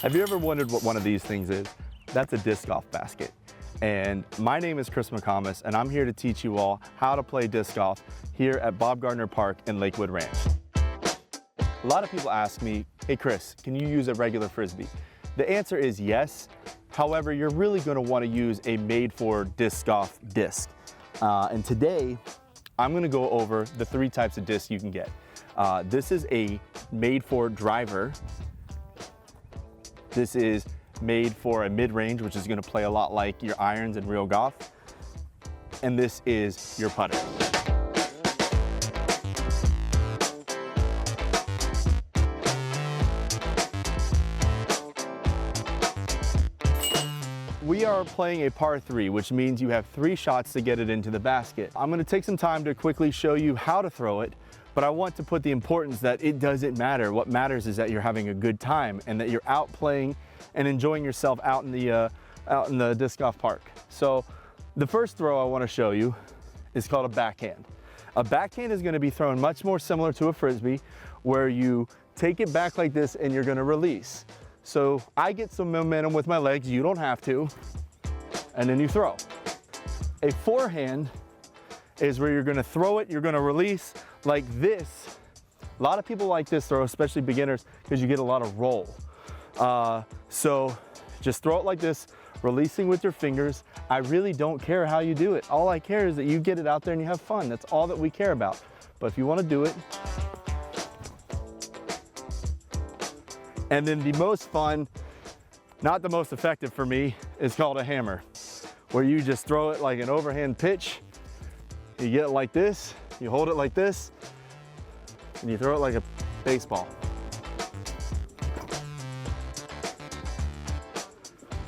Have you ever wondered what one of these things is? That's a disc golf basket. And my name is Chris McComas, and I'm here to teach you all how to play disc golf here at Bob Gardner Park in Lakewood Ranch. A lot of people ask me, hey Chris, can you use a regular Frisbee? The answer is yes. However, you're really going to want to use a made-for disc golf disc. And today, I'm going to go over the 3 types of discs you can get. This is a made-for driver. This is made for a mid-range, which is going to play a lot like your irons in real golf. And this is your putter. We are playing a par 3, which means you have 3 shots to get it into the basket. I'm going to take some time to quickly show you how to throw it, but I want to put the importance that it doesn't matter. What matters is that you're having a good time and that you're out playing and enjoying yourself out in the disc golf park. So the first throw I want to show you is called a backhand. A backhand is going to be thrown much more similar to a Frisbee, where you take it back like this and you're going to release. So I get some momentum with my legs, you don't have to, and then you throw. A forehand is where you're gonna throw it, you're gonna release like this. A lot of people like this throw, especially beginners, because you get a lot of roll. So just throw it like this, releasing with your fingers. I really don't care how you do it. All I care is that you get it out there and you have fun. That's all that we care about. But if you wanna do it, and then the most fun, not the most effective for me, is called a hammer, where you just throw it like an overhand pitch. You get it like this, you hold it like this, and you throw it like a baseball.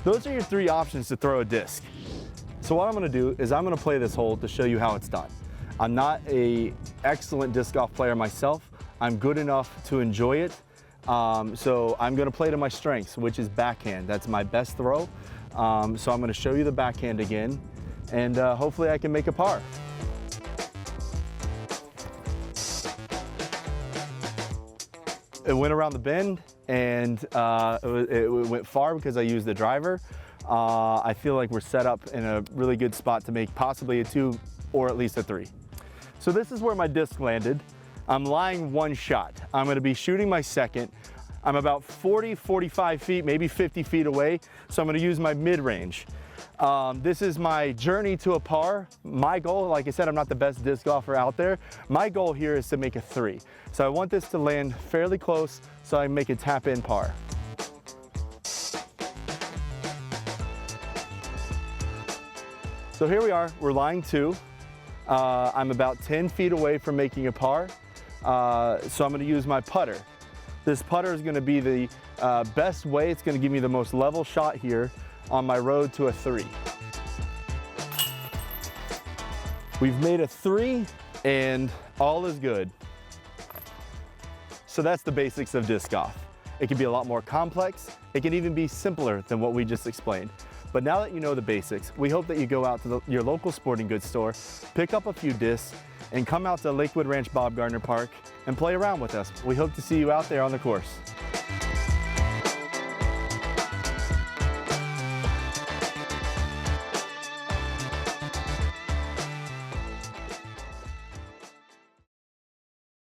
Those are your 3 options to throw a disc. So what I'm gonna do is I'm gonna play this hole to show you how it's done. I'm not an excellent disc golf player myself. I'm good enough to enjoy it. So I'm going to play to my strengths, which is backhand. That's my best throw. So I'm going to show you the backhand again, and hopefully I can make a par. It went around the bend, and it went far because I used the driver. I feel like we're set up in a really good spot to make possibly a 2 or at least a 3. So this is where my disc landed. I'm lying 1 shot. I'm gonna be shooting my second. I'm about 40, 45 feet, maybe 50 feet away. So I'm gonna use my mid-range. This is my journey to a par. My goal, like I said, I'm not the best disc golfer out there. My goal here is to make a 3. So I want this to land fairly close so I can make a tap-in par. So here we are, we're lying 2. I'm about 10 feet away from making a par. So I'm going to use my putter. This putter is going to be the best way. It's going to give me the most level shot here on my road to a 3. We've made a 3 and all is good. So that's the basics of disc golf. It can be a lot more complex. It can even be simpler than what we just explained. But now that you know the basics, we hope that you go out to your local sporting goods store, pick up a few discs, and come out to Lakewood Ranch Bob Gardner Park and play around with us. We hope to see you out there on the course.